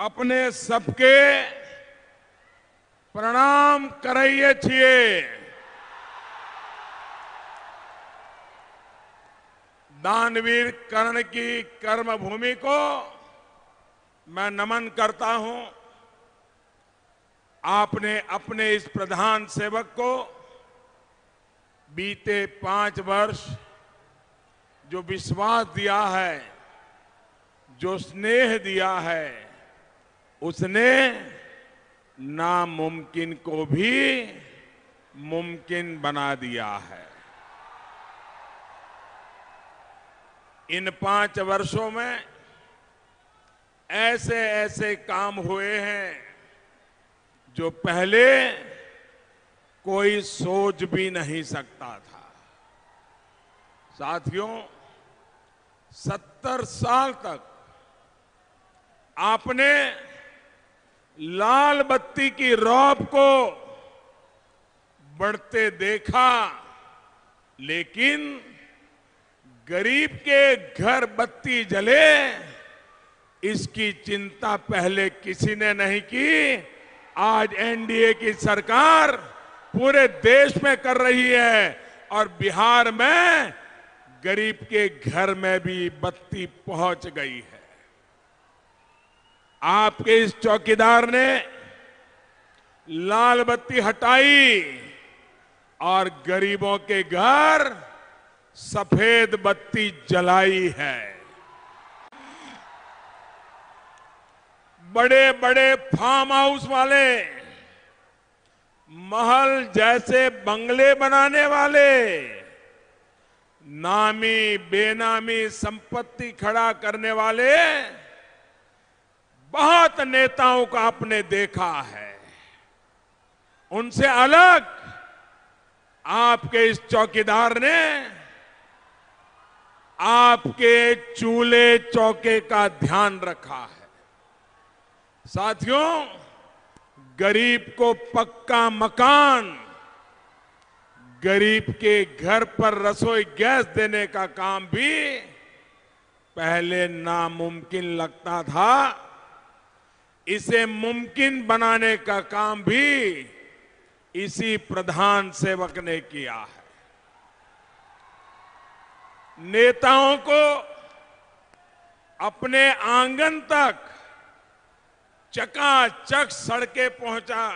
अपने सबके प्रणाम करइए छिए। दानवीर कर्ण की कर्मभूमि को मैं नमन करता हूं। आपने अपने इस प्रधान सेवक को बीते 5 वर्ष जो विश्वास दिया है, जो स्नेह दिया है, उसने नामुमकिन को भी मुमकिन बना दिया है। इन 5 वर्षों में ऐसे ऐसे काम हुए हैं जो पहले कोई सोच भी नहीं सकता था। साथियों, 70 साल तक आपने लाल बत्ती की रौब को बढ़ते देखा, लेकिन गरीब के घर बत्ती जले इसकी चिंता पहले किसी ने नहीं की। आज एनडीए की सरकार पूरे देश में कर रही है और बिहार में गरीब के घर में भी बत्ती पहुंच गई है। आपके इस चौकीदार ने लाल बत्ती हटाई और गरीबों के घर सफेद बत्ती जलाई है। बड़े बड़े फार्म हाउस वाले, महल जैसे बंगले बनाने वाले, नामी बेनामी संपत्ति खड़ा करने वाले बहुत नेताओं को आपने देखा है। उनसे अलग आपके इस चौकीदार ने आपके चूल्हे चौके का ध्यान रखा है। साथियों, गरीब को पक्का मकान, गरीब के घर पर रसोई गैस देने का काम भी पहले नामुमकिन लगता था। इसे मुमकिन बनाने का काम भी इसी प्रधान सेवक ने किया है। नेताओं को अपने आंगन तक चकाचक सड़कें पहुंचा,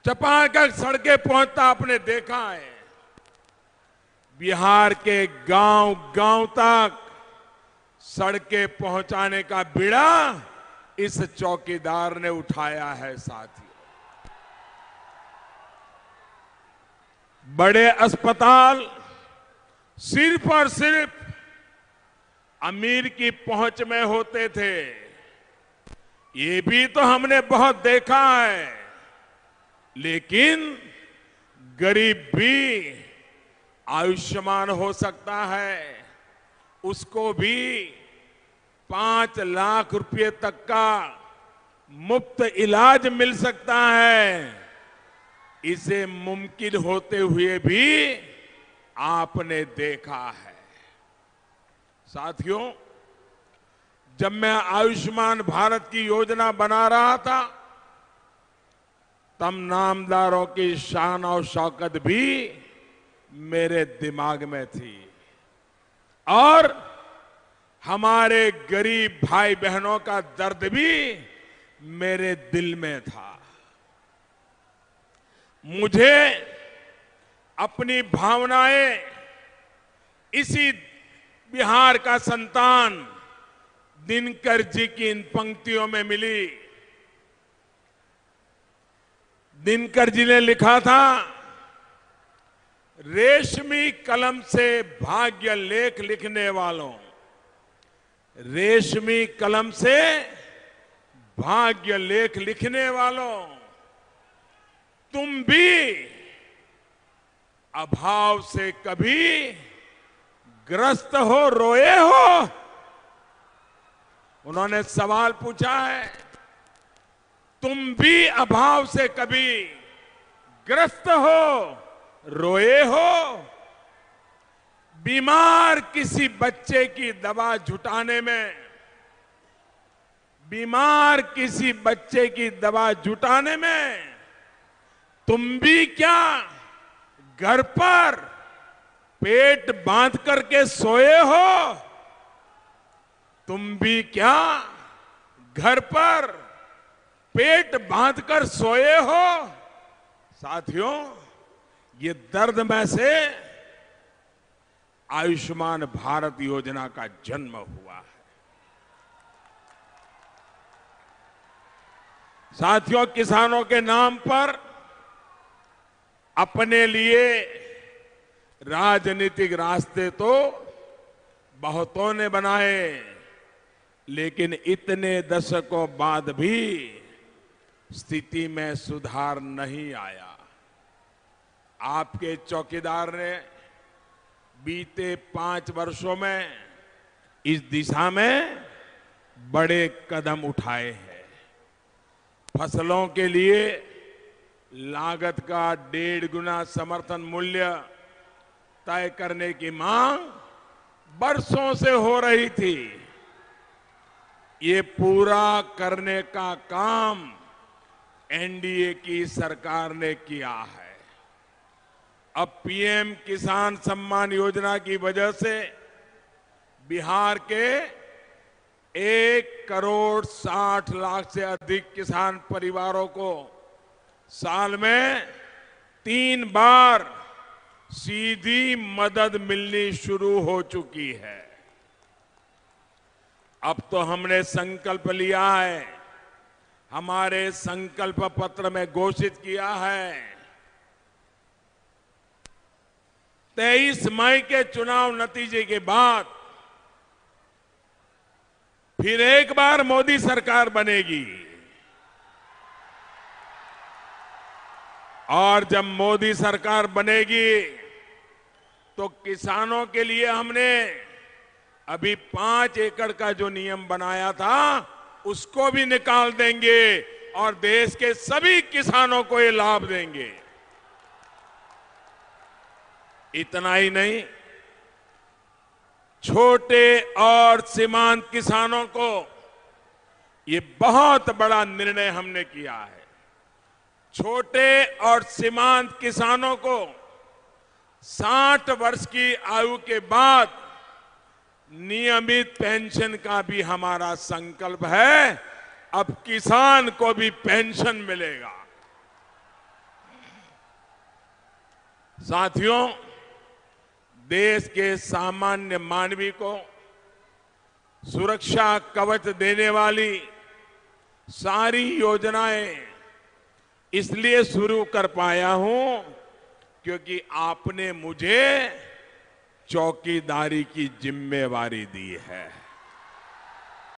चपाचक सड़कें पहुंचता आपने देखा है। बिहार के गांव गांव तक सड़कें पहुंचाने का बीड़ा इस चौकीदार ने उठाया है। साथियों, बड़े अस्पताल सिर्फ और सिर्फ अमीर की पहुंच में होते थे, ये भी तो हमने बहुत देखा है। लेकिन गरीब भी आयुष्मान हो सकता है, उसको भी 5 लाख रुपए तक का मुफ्त इलाज मिल सकता है। इसे मुमकिन होते हुए भी आपने देखा है। साथियों, जब मैं आयुष्मान भारत की योजना बना रहा था, तब नामदारों की शान और शौकत भी मेरे दिमाग में थी और हमारे गरीब भाई बहनों का दर्द भी मेरे दिल में था। मुझे अपनी भावनाएं इसी बिहार का संतान दिनकर जी की इन पंक्तियों में मिली। दिनकर जी ने लिखा था, रेशमी कलम से भाग्य लेख लिखने वालों, रेशमी कलम से भाग्य लेख लिखने वालों, तुम भी अभाव से कभी ग्रस्त हो, रोए हो? उन्होंने सवाल पूछा है, तुम भी अभाव से कभी ग्रस्त हो, रोए हो? बीमार किसी बच्चे की दवा जुटाने में बीमार किसी बच्चे की दवा जुटाने में तुम भी क्या घर पर पेट बांध करके सोए हो? तुम भी क्या घर पर पेट बांध कर सोए हो? साथियों, ये दर्द में से आयुष्मान भारत योजना का जन्म हुआ है। साथियों, किसानों के नाम पर अपने लिए राजनीतिक रास्ते तो बहुतों ने बनाए, लेकिन इतने दशकों बाद भी स्थिति में सुधार नहीं आया। आपके चौकीदार ने बीते 5 वर्षों में इस दिशा में बड़े कदम उठाए हैं। फसलों के लिए लागत का 1.5 गुना समर्थन मूल्य तय करने की मांग बरसों से हो रही थी। ये पूरा करने का काम एनडीए की सरकार ने किया है। अब पीएम किसान सम्मान योजना की वजह से बिहार के 1,60,00,000 से अधिक किसान परिवारों को साल में 3 बार सीधी मदद मिलनी शुरू हो चुकी है। अब तो हमने संकल्प लिया है, हमारे संकल्प पत्र में घोषित किया है, 23 मई के चुनाव नतीजे के बाद फिर एक बार मोदी सरकार बनेगी। और जब मोदी सरकार बनेगी तो किसानों के लिए हमने अभी 5 एकड़ का जो नियम बनाया था उसको भी निकाल देंगे और देश के सभी किसानों को ये लाभ देंगे। इतना ही नहीं, छोटे और सीमांत किसानों को ये बहुत बड़ा निर्णय हमने किया है। छोटे और सीमांत किसानों को 60 वर्ष की आयु के बाद नियमित पेंशन का भी हमारा संकल्प है। अब किसान को भी पेंशन मिलेगा। साथियों, देश के सामान्य मानवी को सुरक्षा कवच देने वाली सारी योजनाएं इसलिए शुरू कर पाया हूं क्योंकि आपने मुझे चौकीदारी की जिम्मेवारी दी है।